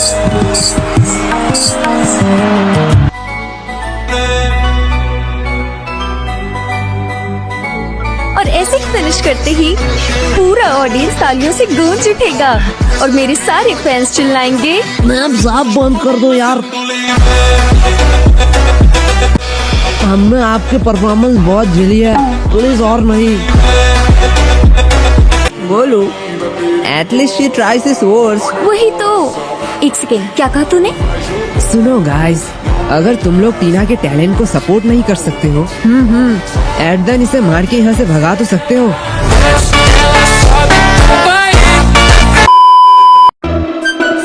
और ऐसे ही फिनिश करते ही पूरा ऑडियंस तालियों से गूंज उठेगा और मेरे सारे फैंस चिल्लाएंगे, मैम साहब बंद कर दो यार, हमने आपके परफॉर्मेंस बहुत झेली है, प्लीज और नहीं। बोलो, at least she tries his worst. वही तो। एक सेकेंड, क्या कहा तूने? सुनो गाइस, अगर तुम लोग टीना के टैलेंट को सपोर्ट नहीं कर सकते हो, एट देन इसे मार के यहाँ से भगा तो सकते हो।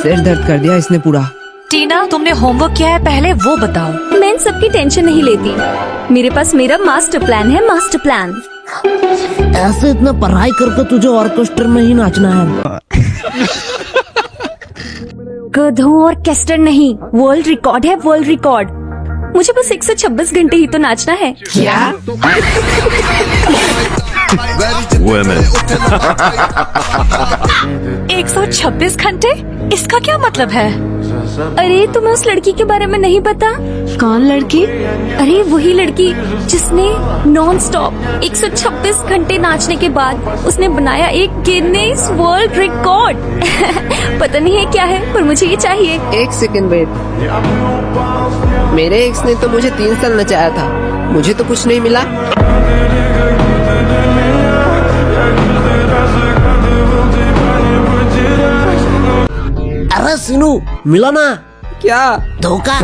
सिर दर्द कर दिया इसने पूरा। टीना, तुमने होमवर्क किया है, पहले वो बताओ। मैं इन सबकी टेंशन नहीं लेती, मेरे पास मेरा मास्टर प्लान है, मास्टर प्लान। ऐसे इतना पढ़ाई करके तुझे ऑर्केस्ट्रा में ही नाचना है? गधों और कैस्टर नहीं, वर्ल्ड रिकॉर्ड है, वर्ल्ड रिकॉर्ड। मुझे बस 126 घंटे ही तो नाचना है। क्या? Women. 126 घंटे? इसका क्या मतलब है? अरे तुम्हें उस लड़की के बारे में नहीं पता? कौन लड़की? अरे वही लड़की जिसने नॉन स्टॉप 126 घंटे नाचने के बाद उसने बनाया एक गिनीज वर्ल्ड रिकॉर्ड। पता नहीं है क्या है, पर मुझे ये चाहिए। एक सेकंड वेट, मेरे एक्स ने तो मुझे 3 साल नचाया था, मुझे तो कुछ नहीं मिला। अरे सीनू, मिला ना? क्या? धोखा।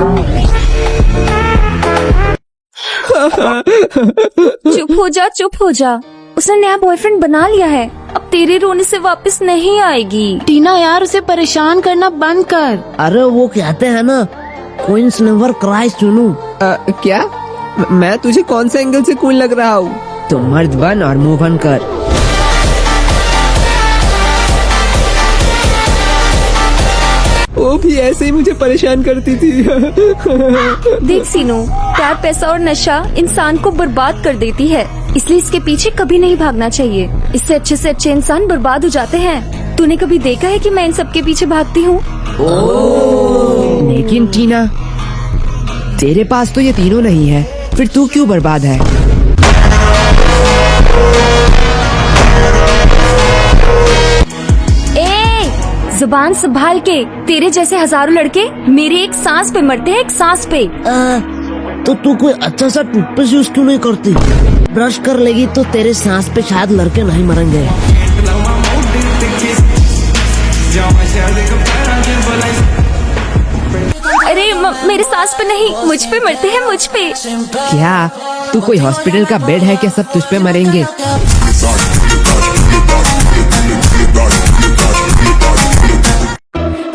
चुप हो जा, चुप हो जा। उसने नया बॉयफ्रेंड बना लिया है, अब तेरे रोने से वापस नहीं आएगी। टीना यार, उसे परेशान करना बंद कर। अरे वो कहते हैं ना, क्वींस नेवर क्राई सीनू। क्या? मैं तुझे कौन से एंगल से कूल लग रहा हूँ? तुम मर्द बन और मूव ऑन कर। वो भी ऐसे ही मुझे परेशान करती थी। देख सीनू, प्यार, पैसा और नशा इंसान को बर्बाद कर देती है, इसलिए इसके पीछे कभी नहीं भागना चाहिए। इससे अच्छे इंसान बर्बाद हो जाते हैं। तूने कभी देखा है कि मैं इन सब के पीछे भागती हूँ? लेकिन टीना, तेरे पास तो ये तीनों नहीं है, फिर तू क्यों बर्बाद है? जुबान संभाल के, तेरे जैसे हजारों लड़के मेरे एक सांस पे मरते हैं, एक सांस पे। तो तू कोई अच्छा सा टूथपेस्ट यूज क्यों नहीं करती? ब्रश कर लेगी तो तेरे सांस पे शायद लड़के नहीं मरेंगे। अरे मेरे सांस पे नहीं, मुझ पे मरते हैं, मुझ पे। क्या तू कोई हॉस्पिटल का बेड है क्या? सब तुझ पे मरेंगे।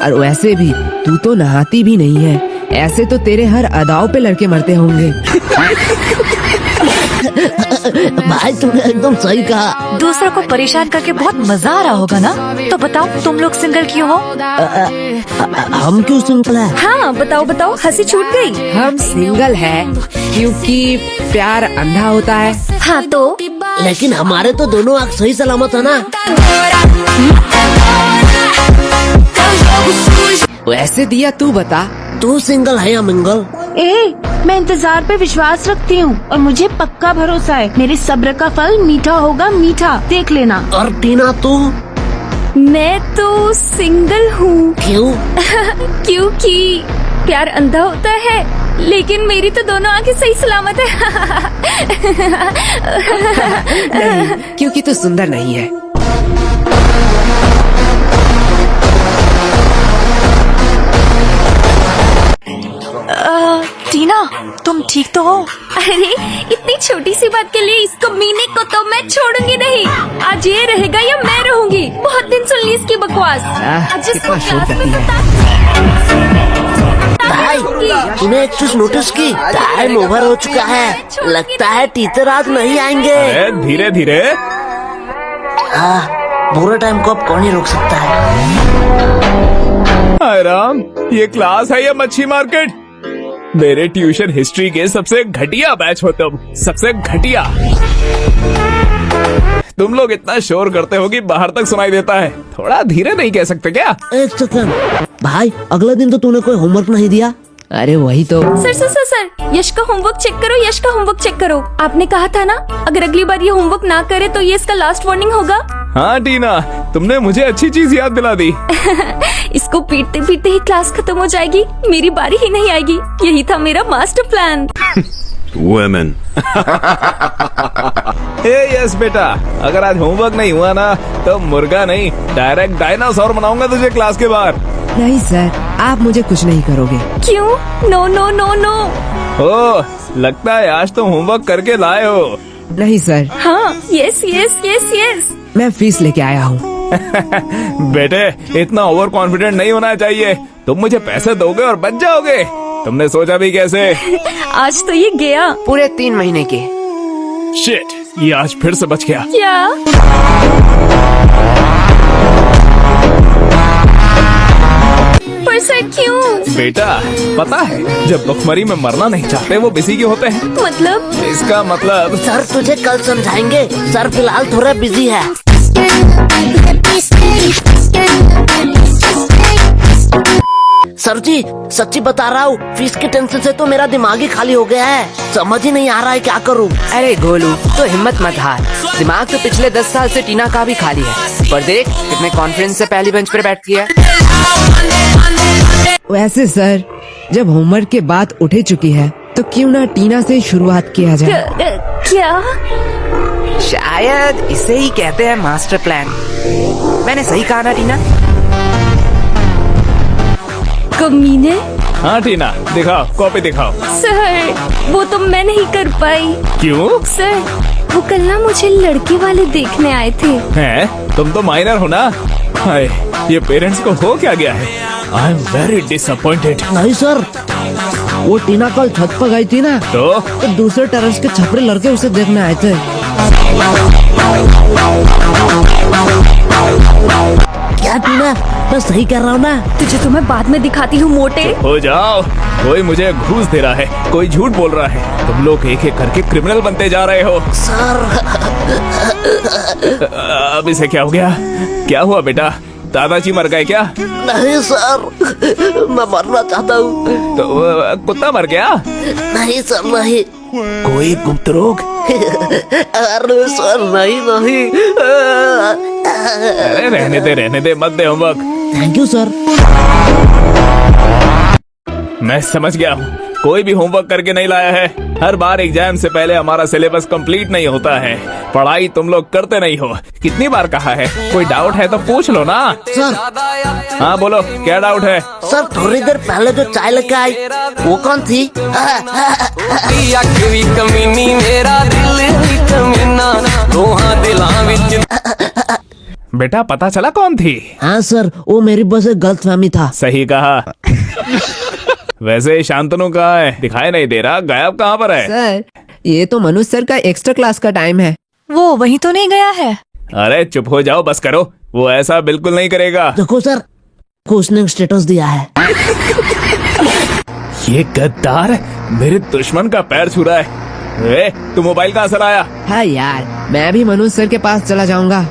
और वैसे भी तू तो नहाती भी नहीं है, ऐसे तो तेरे हर अदाओं पे लड़के मरते होंगे। भाई तुमने एकदम सही कहा। दूसरों को परेशान करके बहुत मजा आ रहा होगा ना? तो बताओ, तुम लोग सिंगल क्यों हो? हम क्यों सिंगल है? हाँ बताओ बताओ, हंसी छूट गई। हम सिंगल है क्योंकि प्यार अंधा होता है। हाँ तो? लेकिन हमारे तो दोनों आँख सही सलामत है ना। वैसे दिया, तू बता, तू सिंगल है या मिंगल? मैं इंतजार पे विश्वास रखती हूँ और मुझे पक्का भरोसा है, मेरे सब्र का फल मीठा होगा, मीठा, देख लेना। और टीना तू? मैं तो सिंगल हूँ। क्यों? क्योंकि प्यार अंधा होता है, लेकिन मेरी तो दोनों आंखें सही सलामत है। नहीं, क्योंकि तू सुंदर नहीं है। टीना, तुम ठीक तो हो? अरे इतनी छोटी सी बात के लिए इसको मीने को तो मैं छोड़ूंगी नहीं। आज ये रहेगा या मैं रहूंगी। बहुत दिन सुन ली इसकी बकवास। आज इसको कितना क्लास शोर में भाई तूने एक चीज नोटिस की? टाइम ओवर हो चुका है, लगता है टीचर आज नहीं आएंगे। धीरे धीरे। बुरे टाइम को अब कौन ही रोक सकता है? हाय राम, ये क्लास है या मच्छी मार्केट? मेरे ट्यूशन हिस्ट्री के सबसे घटिया बैच हो तुम, सबसे घटिया। तुम लोग इतना शोर करते हो कि बाहर तक सुनाई देता है। थोड़ा धीरे नहीं कह सकते क्या? एक सेकंड भाई, अगले दिन तो तूने कोई होमवर्क नहीं दिया। अरे वही तो। सर सर सर सर, यश का होमवर्क चेक करो, यश का होमवर्क चेक करो। आपने कहा था ना, अगर अगली बार ये होमवर्क ना करे तो ये इसका लास्ट वार्निंग होगा। हाँ टीना, तुमने मुझे अच्छी चीज याद दिला दी। इसको पीटते पीटते ही क्लास खत्म हो जाएगी, मेरी बारी ही नहीं आएगी। यही था मेरा मास्टर प्लान। Women. यस बेटा, अगर आज होमवर्क नहीं हुआ ना तो मुर्गा नहीं, डायरेक्ट डायनासोर बनाऊंगा तुझे क्लास के बाहर। नहीं सर, आप मुझे कुछ नहीं करोगे। क्यों? No no no no. ओ, लगता है आज तुम होमवर्क करके लाए हो। नहीं सर, हाँ, यस यस यस यस। मैं फीस लेके आया हूँ। बेटे, इतना ओवर कॉन्फिडेंट नहीं होना चाहिए। तुम मुझे पैसे दोगे और बच जाओगे। तुमने सोचा भी कैसे? आज तो ये गया। पूरे 3 महीने के। शिट, ये आज फिर से बच गया। क्या? पर सर क्यों? बेटा, पता है जब भुखमरी में मरना नहीं चाहते वो बिजी क्यों होते हैं? मतलब? इसका मतलब सर तुझे कल समझाएंगे, सर फिलहाल थोड़ा बिजी है। सर जी सच्ची बता रहा हूँ, फीस के टेंशन से तो मेरा दिमाग ही खाली हो गया है। समझ ही नहीं आ रहा है क्या करूँ। अरे गोलू, तो हिम्मत मत हार। दिमाग तो पिछले 10 साल से टीना का भी खाली है। पर देख कितने कॉन्फिडेंस से पहली बेंच पर बैठती है। वैसे सर, जब होमवर्क के बात उठे चुकी है तो क्यों ना टीना से शुरुआत किया जाए। क्या? शायद इसे ही कहते हैं मास्टर प्लान। मैंने सही कहा ना टीना? कमीने। हाँ टीना, दिखाओ, कॉपी दिखाओ। सर, वो तो मैं नहीं कर पाई। क्यों? सर, वो कल ना मुझे लड़के वाले देखने आए थे। हैं? तुम तो माइनर हो ना? हाय, ये पेरेंट्स को हो क्या गया है? I am very disappointed. नहीं सर, वो टीना कल छत पर गई थी ना, तो दूसरे टेरेस के छपरे लड़के उसे देखने आए थे। क्या टीना, मैं सही कह रहा हूँ ना? तुझे तो मैं बाद में दिखाती हूँ मोटे। हो जाओ, कोई मुझे घूस दे रहा है, कोई झूठ बोल रहा है। तुम लोग एक एक करके क्रिमिनल बनते जा रहे हो। सर अब इसे क्या हो गया? क्या हुआ बेटा? दादाजी मर गए क्या? नहीं सर, मैं मरना चाहता हूँ। तो कुत्ता मर गया? नहीं सर नहीं। कोई गुप्त रोग? अरे सर नहीं नहीं। अरे रहने दे, मत दे होमवर्क। Thank you sir. मैं समझ गया हूँ, कोई भी होमवर्क करके नहीं लाया है। हर बार एग्जाम से पहले हमारा सिलेबस कंप्लीट नहीं होता है। पढ़ाई तुम लोग करते नहीं हो। कितनी बार कहा है, कोई डाउट है तो पूछ लो ना। सर हाँ बोलो, क्या डाउट है? सर थोड़ी देर पहले जो चाय लेके आई वो कौन थी? बेटा पता चला कौन थी? हाँ सर, वो मेरी बस एक गलतफहमी था। सही कहा। वैसे शांतनु कहाँ है? दिखाई नहीं दे रहा, गायब कहाँ पर है? सर, ये तो मनुष्य सर का एक्स्ट्रा क्लास का टाइम है। वो वहीं तो नहीं गया है। अरे चुप हो जाओ, बस करो। वो ऐसा बिल्कुल नहीं करेगा। देखो सर, को उसने स्टेटस दिया है। ये गद्दार मेरे दुश्मन का पैर छू रहा है। तू मोबाइल कहाँ से लाया? हाँ यार, मैं भी मनुष्य सर के पास चला जाऊंगा।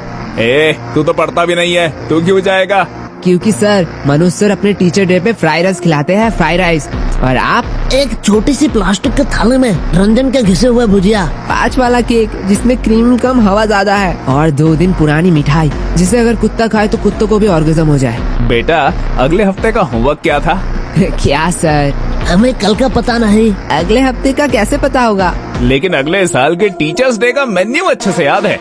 तू तो पढ़ता भी नहीं है, तू क्यों जाएगा? क्योंकि सर, मनुष्य सर अपने टीचर डे पे फ्राई राइस खिलाते हैं, फ्राई राइस। और आप एक छोटी सी प्लास्टिक के थाले में रंजन के घिसे हुए भुजिया, 5 वाला केक जिसमें क्रीम कम हवा ज्यादा है, और 2 दिन पुरानी मिठाई जिसे अगर कुत्ता खाए तो कुत्तों को भी ऑर्गेज्म हो जाए। बेटा, अगले हफ्ते का होमवर्क क्या था? क्या सर? हमें कल का पता नहीं। अगले हफ्ते का कैसे पता होगा? लेकिन अगले साल के टीचर्स डे का मेन्यू अच्छे से याद है।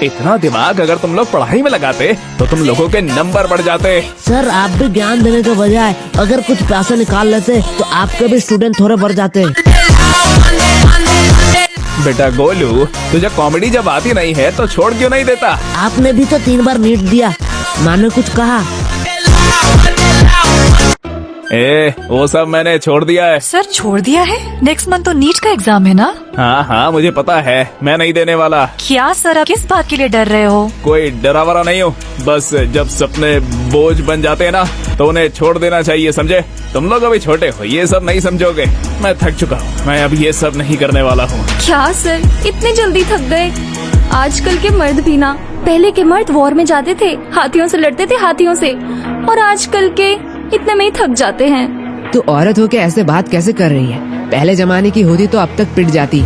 इतना दिमाग अगर तुम लोग पढ़ाई में लगाते तो तुम लोगों के नंबर बढ़ जाते। सर आप भी ज्ञान देने के बजाय अगर कुछ पैसे निकाल लेते तो आपके भी स्टूडेंट थोड़े बढ़ जाते। बेटा गोलू, तुझे कॉमेडी जब आती नहीं है तो छोड़ क्यों नहीं देता? आपने भी तो 3 बार नीट दिया, माने कुछ कहा? वो सब मैंने छोड़ दिया है। सर छोड़ दिया है? नेक्स्ट मंथ तो नीट का एग्जाम है ना? हाँ हाँ मुझे पता है, मैं नहीं देने वाला। क्या सर, आप किस बात के लिए डर रहे हो? कोई डरावरा नहीं हूँ, बस जब सपने बोझ बन जाते हैं ना तो उन्हें छोड़ देना चाहिए, समझे? तुम लोग अभी छोटे हो, ये सब नहीं समझोगे। मैं थक चुका हूँ, मैं अब ये सब नहीं करने वाला हूँ। क्या सर, इतने जल्दी थक गए? आजकल के मर्द भी ना, पहले के मर्द वॉर में जाते थे, हाथियों से लड़ते थे, हाथियों से, और आजकल के इतने में ही थक जाते हैं। तो औरत होके ऐसे बात कैसे कर रही है? पहले जमाने की होती तो अब तक पिट जाती।